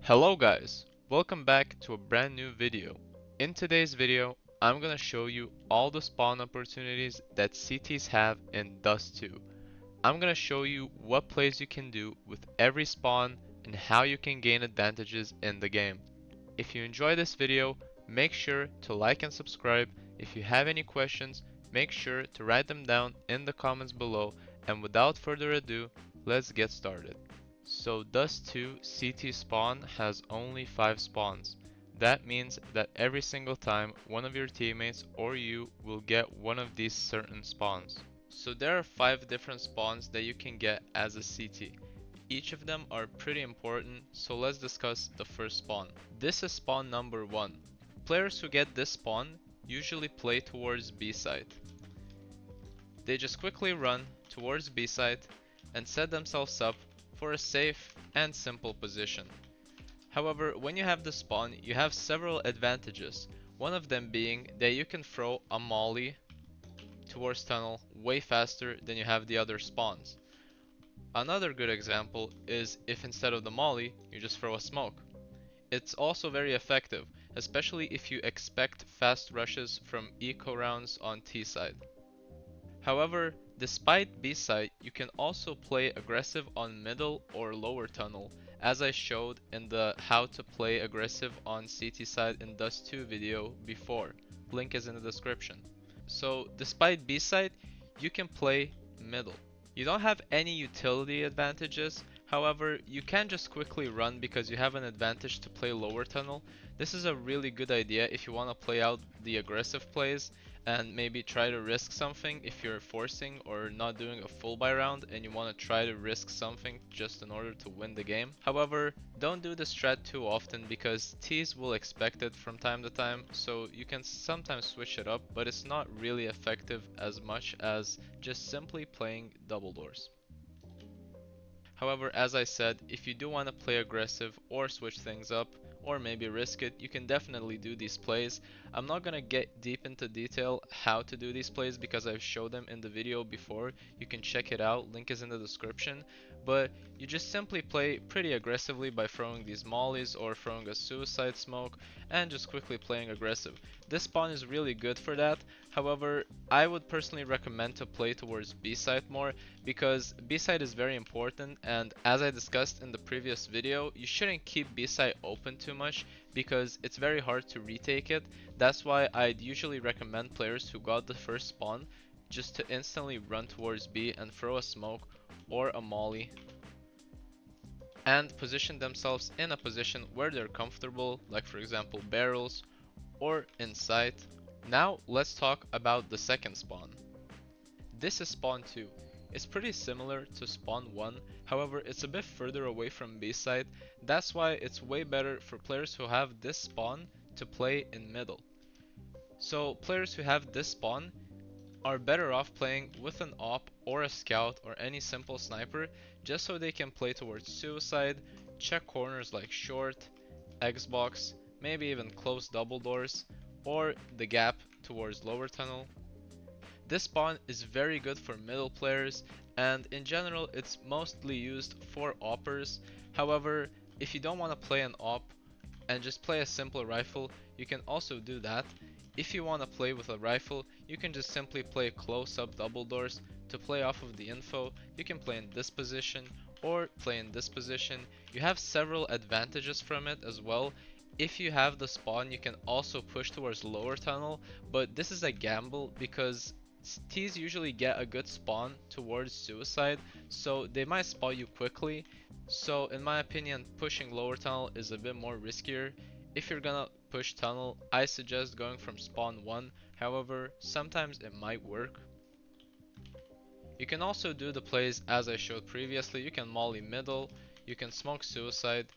Hello guys, welcome back to a brand new video. In today's video, I'm gonna show you all the spawn opportunities that CTs have in Dust 2. I'm gonna show you what plays you can do with every spawn and how you can gain advantages in the game. If you enjoy this video, make sure to like and subscribe. If you have any questions, make sure to write them down in the comments below, and without further ado, let's get started. So Dust 2 CT spawn has only 5 spawns. That means that every single time one of your teammates or you will get one of these certain spawns. So there are 5 different spawns that you can get as a CT. Each of them are pretty important, so let's discuss the first spawn. This is spawn number 1. Players who get this spawn usually play towards B site. They just quickly run towards B site and set themselves up for a safe and simple position. However, when you have the spawn, you have several advantages. One of them being that you can throw a molly towards tunnel way faster than you have the other spawns. Another good example is if instead of the molly, you just throw a smoke. It's also very effective, especially if you expect fast rushes from eco rounds on T side. However, despite B site, you can also play aggressive on middle or lower tunnel, as I showed in the how to play aggressive on CT side in Dust 2 video before. Link is in the description. So despite B site, you can play middle. You don't have any utility advantages, however, you can just quickly run because you have an advantage to play lower tunnel. This is a really good idea if you want to play out the aggressive plays and maybe try to risk something if you're forcing or not doing a full buy round and you want to try to risk something just in order to win the game. However, don't do this strat too often because Ts will expect it from time to time, so you can sometimes switch it up, but it's not really effective as much as just simply playing double doors. However, as I said, if you do want to play aggressive or switch things up, or maybe risk it, you can definitely do these plays. I'm not gonna get deep into detail how to do these plays because I've showed them in the video before. You can check it out, link is in the description. But you just simply play pretty aggressively by throwing these mollies or throwing a suicide smoke and just quickly playing aggressive. This spawn is really good for that. However, I would personally recommend to play towards B site more because B site is very important, and as I discussed in the previous video, you shouldn't keep B site open too much because it's very hard to retake it. That's why I'd usually recommend players who got the first spawn just to instantly run towards B and throw a smoke or a molly and position themselves in a position where they're comfortable, like for example barrels or in sight. Now let's talk about the second spawn. This is spawn 2. It's pretty similar to spawn 1, however it's a bit further away from B site. That's why it's way better for players who have this spawn to play in middle. So players who have this spawn are better off playing with an op or a scout or any simple sniper just so they can play towards suicide, check corners like short, Xbox, maybe even close double doors, or the gap towards lower tunnel. This spawn is very good for middle players, and in general it's mostly used for oppers. However, if you don't want to play an op and just play a simple rifle, you can also do that. If you want to play with a rifle, you can just simply play close-up double doors. To play off of the info, you can play in this position or play in this position. You have several advantages from it as well. If you have the spawn, you can also push towards lower tunnel, but this is a gamble because Ts usually get a good spawn towards suicide, so they might spot you quickly. So in my opinion, pushing lower tunnel is a bit more riskier. If you're gonna push tunnel, I suggest going from spawn 1, however sometimes it might work. You can also do the plays as I showed previously. You can molly middle, you can smoke suicide.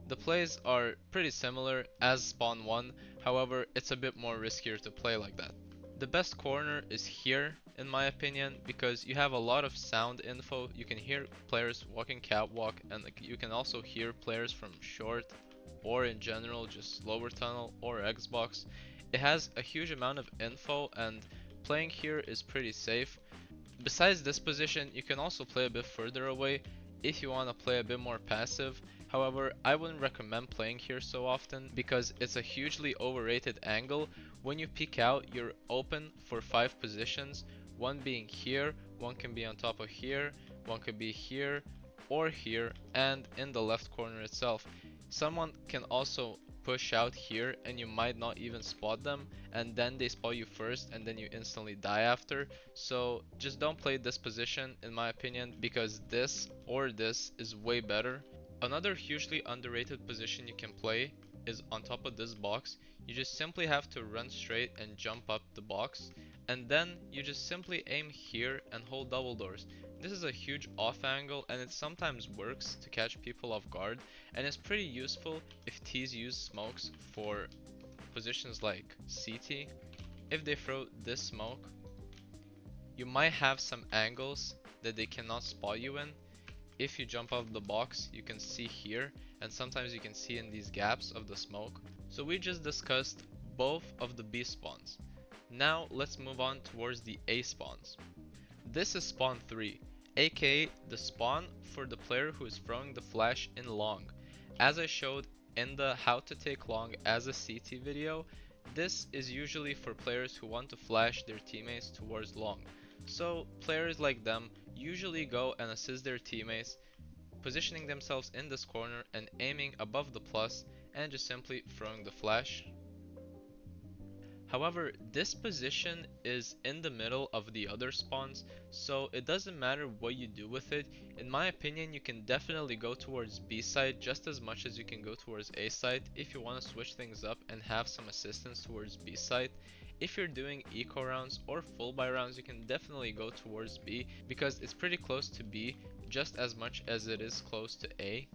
The plays are pretty similar as spawn 1, however it's a bit more riskier to play like that. The best corner is here in my opinion because you have a lot of sound info. You can hear players walking catwalk, and you can also hear players from short or in general just lower tunnel or Xbox. It has a huge amount of info and playing here is pretty safe. Besides this position, you can also play a bit further away if you want to play a bit more passive, However, I wouldn't recommend playing here so often because it's a hugely overrated angle. When you peek out, you're open for 5 positions, one being here, one can be on top of here, one could be here or here, and in the left corner itself. Someone can also push out here and you might not even spot them, and then they spot you first and then you instantly die after. So just don't play this position in my opinion, because this or this is way better. Another hugely underrated position you can play is on top of this box. You just simply have to run straight and jump up the box, and then you just simply aim here and hold double doors. This is a huge off angle and it sometimes works to catch people off guard, and it's pretty useful if T's use smokes for positions like CT. If they throw this smoke, you might have some angles that they cannot spot you in. If you jump off the box, you can see here, and sometimes you can see in these gaps of the smoke. So we just discussed both of the B spawns. Now let's move on towards the A spawns. This is spawn 3, aka the spawn for the player who is throwing the flash in long. As I showed in the how to take long as a CT video, this is usually for players who want to flash their teammates towards long. So players like them usually go and assist their teammates, positioning themselves in this corner and aiming above the plus and just simply throwing the flash. However, this position is in the middle of the other spawns, so it doesn't matter what you do with it. In my opinion, you can definitely go towards B side just as much as you can go towards A side if you want to switch things up and have some assistance towards B side. If you're doing eco rounds or full buy rounds, you can definitely go towards B because it's pretty close to B just as much as it is close to A.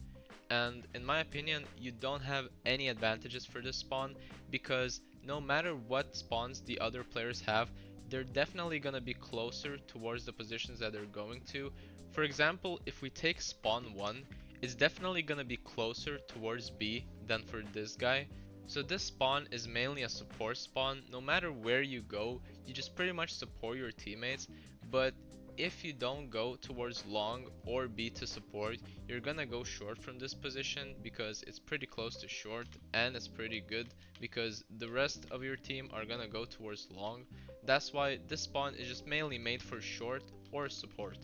And in my opinion, you don't have any advantages for this spawn because no matter what spawns the other players have, they're definitely gonna be closer towards the positions that they're going to. For example, if we take spawn 1, it's definitely gonna be closer towards B than for this guy. So this spawn is mainly a support spawn. No matter where you go, you just pretty much support your teammates, but if you don't go towards long or B to support, you're gonna go short from this position because it's pretty close to short, and it's pretty good because the rest of your team are gonna go towards long. That's why this spawn is just mainly made for short or support.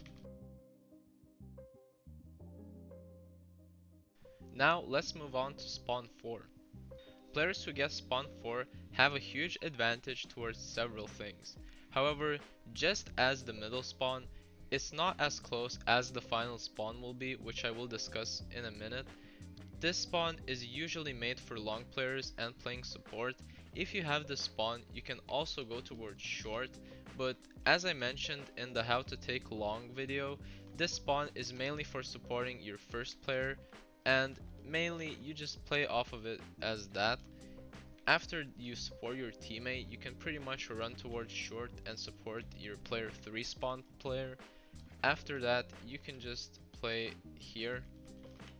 Now let's move on to spawn 4. Players who get spawn 4 have a huge advantage towards several things. However, just as the middle spawn, it's not as close as the final spawn will be, which I will discuss in a minute. This spawn is usually made for long players and playing support. If you have this spawn, you can also go towards short, but as I mentioned in the how to take long video, this spawn is mainly for supporting your first player, and mainly you just play off of it as that. After you support your teammate, you can pretty much run towards short and support your player 3 spawn player. After that, you can just play here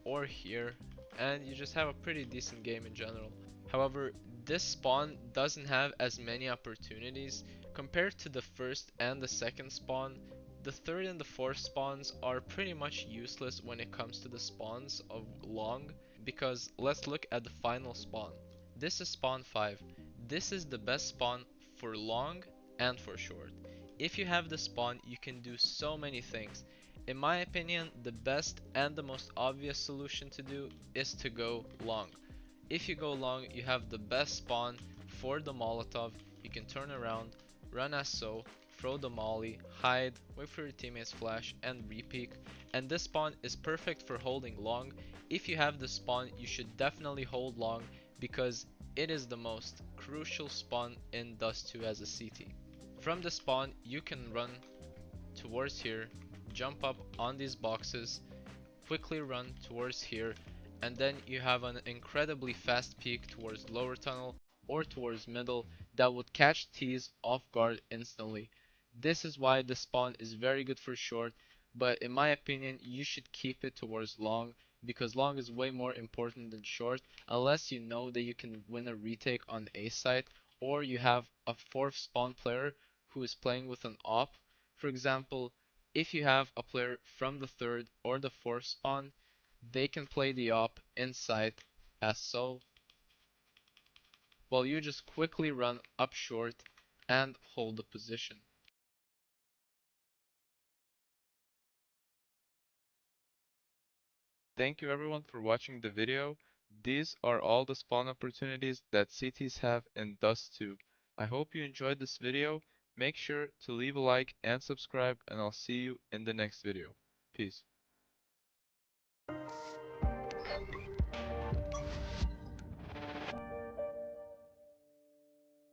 or here, and you just have a pretty decent game in general. However, this spawn doesn't have as many opportunities compared to the first and the second spawn. The third and the fourth spawns are pretty much useless when it comes to the spawns of long, because let's look at the final spawn. This is spawn 5. This is the best spawn for long and for short. If you have this spawn, you can do so many things. In my opinion, the best and the most obvious solution to do is to go long. If you go long, you have the best spawn for the Molotov. You can turn around, run as so, throw the molly, hide, wait for your teammates flash, and repeat. And this spawn is perfect for holding long. If you have this spawn, you should definitely hold long because it is the most crucial spawn in Dust 2 as a CT. From the spawn, you can run towards here, jump up on these boxes, quickly run towards here, and then you have an incredibly fast peek towards lower tunnel or towards middle that would catch T's off guard instantly. This is why the spawn is very good for short, but in my opinion you should keep it towards long because long is way more important than short, unless you know that you can win a retake on A site or you have a fourth spawn player who is playing with an op. For example, if you have a player from the third or the fourth spawn, they can play the op inside as so, while you just quickly run up short and hold the position. Thank you everyone for watching the video. These are all the spawn opportunities that CTs have in Dust 2. I hope you enjoyed this video. Make sure to leave a like and subscribe, and I'll see you in the next video. Peace.